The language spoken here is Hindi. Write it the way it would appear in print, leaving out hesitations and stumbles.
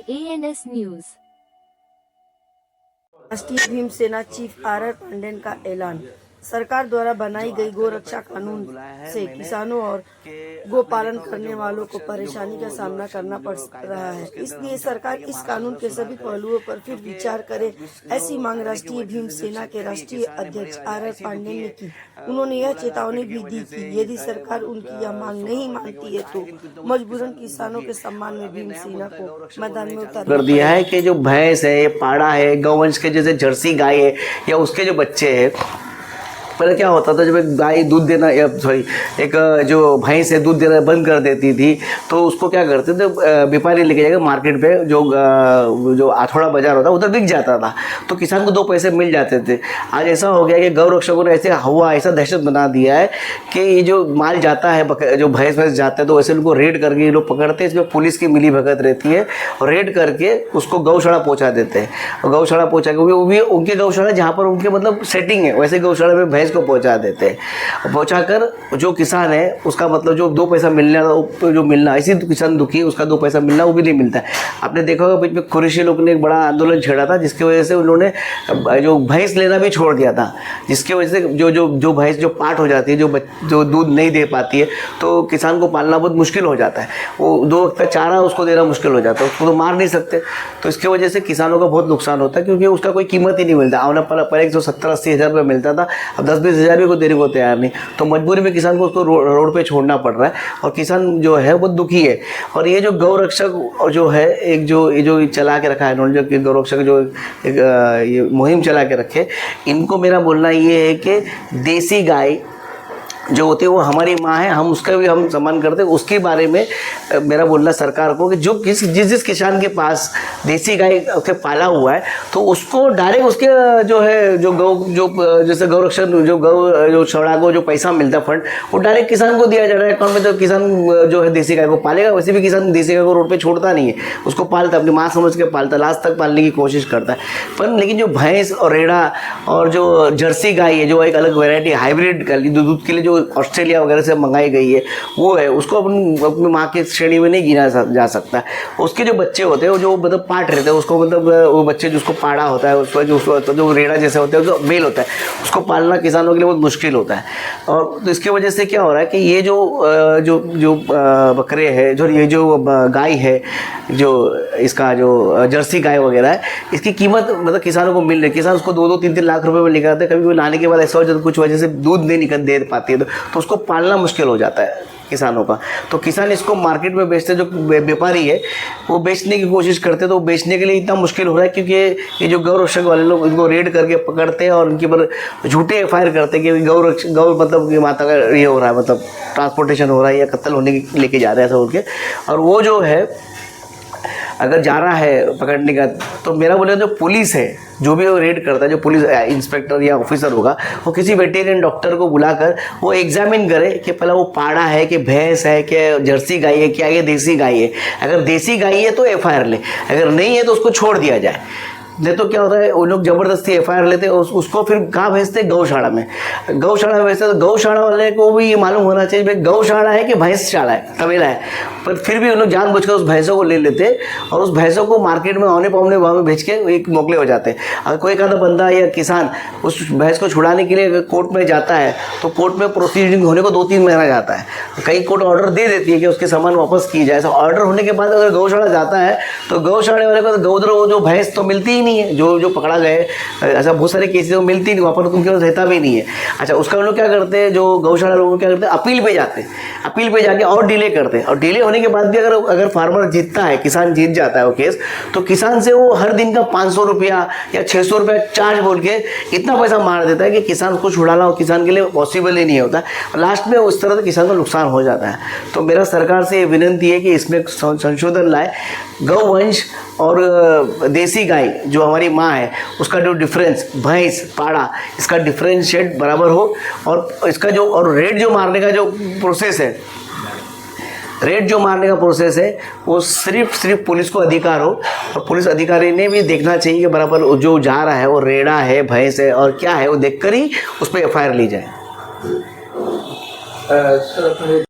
ANS news. राष्ट्रीय भीम सेना चीफ आर पांडेन का ऐलान। सरकार द्वारा बनाई गई गोरक्षा कानून से किसानों और गोपालन करने वालों को परेशानी का सामना करना पड़ रहा है, इसलिए सरकार इस कानून के सभी पहलुओं पर फिर विचार करे, ऐसी मांग राष्ट्रीय भीम सेना के राष्ट्रीय अध्यक्ष आर पांडेन ने की। उन्होंने यह चेतावनी भी दी कि यदि सरकार उनकी यह मांग नहीं मानती है तो मजबूरन किसानों के सम्मान में भीम सेना को मैदान में उतार कर दिया है कि जो भैंस है, पाड़ा है, गौवंश के जैसे जर्सी गाय है या उसके जो बच्चे हैं, पहले क्या होता था जब एक गाय दूध देना या एक जो भैंस है दूध देना बंद कर देती थी तो उसको क्या करते थे, व्यापारी लेके जाकर मार्केट पे जो आठौड़ा बाजार होता उधर बिक जाता था, तो किसान को 2 पैसे मिल जाते थे। आज ऐसा हो गया कि गौ रक्षकों ने ऐसा दहशत बना दिया है कि ये जो माल जाता है, जो भैंस जाता है, तो वैसे उनको रेड करके ये लोग पकड़ते हैं। इसमें पुलिस की मिली भगत रहती है और रेड करके उसको गौशाला पहुँचा देते हैं। और गौशाला पहुँचा के वो भी उनके गौशाला जहाँ पर उनके मतलब सेटिंग है वैसे गौशाला में भैंस को पहुंचा देते हैं। पहुंचा कर जो किसान है उसका मतलब जो 2 पैसा मिलना जो मिलना, इसी किसान दुखी उसका 2 पैसा मिलना वो भी नहीं मिलता है। आपने देखा होगा बीच में कुरैशी लोग ने एक बड़ा आंदोलन छेड़ा था जिसकी वजह से उन्होंने जो भैंस लेना भी छोड़ दिया था, जिसकी वजह से जो भैंस जो पाट हो जाती है, जो दूध नहीं दे पाती है, तो किसान को पालना बहुत मुश्किल हो जाता है। वो 2 वक्त का चारा उसको देना मुश्किल हो जाता है, उसको तो मार नहीं सकते, तो इसकी वजह से किसानों का बहुत नुकसान होता है क्योंकि उसका कोई कीमत ही नहीं मिलता। आना पहले 170-80 हज़ार रुपये मिलता था, अब 10-20 हज़ार भी को देने को तैयार नहीं, तो मजबूरी में किसान को उसको रोड पे छोड़ना पड़ रहा है और किसान जो है बहुत दुखी है। और ये जो गौ रक्षक जो है एक जो चला के रखा है इन्होंने, जो गौ रक्षक जो एक ये मुहिम चला के रखे, इनको मेरा बोलना ये है कि देसी गाय जो होती है वो हमारी माँ है, हम उसका भी हम सम्मान करते हैं। उसके बारे में मेरा बोलना सरकार को कि जो जिस किसान के पास देसी गाय के पाला हुआ है तो उसको डायरेक्ट उसके जो है जो जैसे गौ रक्षक जो छड़ा को जो पैसा मिलता है फंड, वो डायरेक्ट किसान को दिया जा रहा है अकाउंट में। तो किसान जो है देसी गाय को पालेगा, वैसे भी किसान देसी गाय को रोड पर छोड़ता नहीं है, उसको पालता है, अपनी माँ समझ के पालता है, लास्ट तक पालने की कोशिश करता है। पर लेकिन जो भैंस और रेड़ा और जो जर्सी गाय है, जो एक अलग वेराइटी हाइब्रिड दूध के लिए जो ऑस्ट्रेलिया वगैरह से मंगाई गई है, वो है, उसको अपनी माँ की श्रेणी में नहीं गिना जा सकता। उसके जो बच्चे होते हैं वो जो मतलब पाट रहते हैं, उसको मतलब वो बच्चे जिसको पाड़ा होता है उसको जो रेड़ा जैसे होता है जो मेल होता है, उसको पालना किसानों के लिए बहुत मुश्किल होता है। और तो इसकी वजह से क्या हो रहा है कि ये जो बकरे हैं, जो ये जो गाय है, जो इसका जो जर्सी गाय वगैरह है, इसकी कीमत मतलब किसानों को मिल रही है। किसान उसको 2-2, 3-3 लाख रुपए में निकालते हैं, कभी लाने के बाद ऐसा हो जाता है कुछ वजह से दूध नहीं निकल दे पाती है तो उसको पालना मुश्किल हो जाता है किसानों का। तो किसान इसको मार्केट में बेचते, जो व्यापारी है वो बेचने की कोशिश करते, तो बेचने के लिए इतना मुश्किल हो रहा है क्योंकि ये जो गौ रक्षक वाले लोग इनको रेड करके पकड़ते हैं और उनके ऊपर झूठे FIR करते हैं कि गौ मतलब कि माता का ये हो रहा है, मतलब ट्रांसपोर्टेशन हो रहा है या कत्ल होने के लेके जा रहे हैं ऐसा बोल के। और वो जो है अगर जा रहा है पकड़ने का, तो मेरा बोले जो पुलिस है, जो भी वो रेड करता है, जो पुलिस इंस्पेक्टर या ऑफिसर होगा, वो किसी वेटेरियन डॉक्टर को बुलाकर वो एग्जामिन करे कि पहले वो पाड़ा है कि भैंस है कि जर्सी गाय है, क्या ये देसी गाय है। अगर देसी गाय है तो FIR ले, अगर नहीं है तो उसको छोड़ दिया जाए। नहीं तो क्या होता है, वो लोग ज़बरदस्ती FIR लेते हैं, उसको फिर कहाँ भेजते हैं, गौशाला में। गौशाला में भेजते तो गौशाला वाले को भी ये मालूम होना चाहिए भाई गौशाला है कि भैंसशाला है, तबेला है, पर फिर भी उन लोग जानबूझकर उस भैंसों को ले लेते और उस भैंसों को मार्केट में औने पौने भाव में बेच के एक मोकले हो जाते हैं। अगर कोई एक आधा बंदा या किसान उस भैंस को छुड़ाने के लिए अगर कोर्ट में जाता है तो कोर्ट में प्रोसीडिंग होने को 2-3 महीना जाता है। कई कोर्ट ऑर्डर दे देती है कि उसके सामान वापस की जाए। ऑर्डर होने के बाद अगर गौशाला जाता है तो गौशाला वाले को गौधर जो भैंस तो मिलती ही नहीं है, जो पकड़ा गए, ऐसा बहुत सारे केसेस में मिलती नहीं, वहाँ पर उनके पास रहता भी नहीं है। अच्छा, उसका लोग क्या करते हैं, जो गौशाला लोग क्या करते हैं, अपील पे जाते हैं, अपील पे जाके और डिले करते हैं, और डिले होने के बाद भी अगर फार्मर जीतता है, किसान जीत जाता है वो केस, तो किसान से वो हर दिन का 500 रुपया या 600 रुपया चार्ज बोल के इतना पैसा मार देता है कि किसान को छुड़ाना किसान के लिए पॉसिबल ही नहीं होता। लास्ट में उस तरह से किसान को नुकसान हो जाता है। तो मेरा सरकार से विनती है कि इसमें संशोधन लाए, गौवंश और देसी गाय जो हमारी माँ है उसका जो डिफरेंस, भैंस पाड़ा, इसका डिफरेंशिएट बराबर हो, और इसका जो और रेट जो मारने का जो प्रोसेस है, रेट जो मारने का प्रोसेस है वो सिर्फ पुलिस को अधिकार हो, और पुलिस अधिकारी ने भी देखना चाहिए कि बराबर जो जा रहा है वो रेड़ा है, भैंस है और क्या है, वो देखकर ही उस पर FIR ली जाए।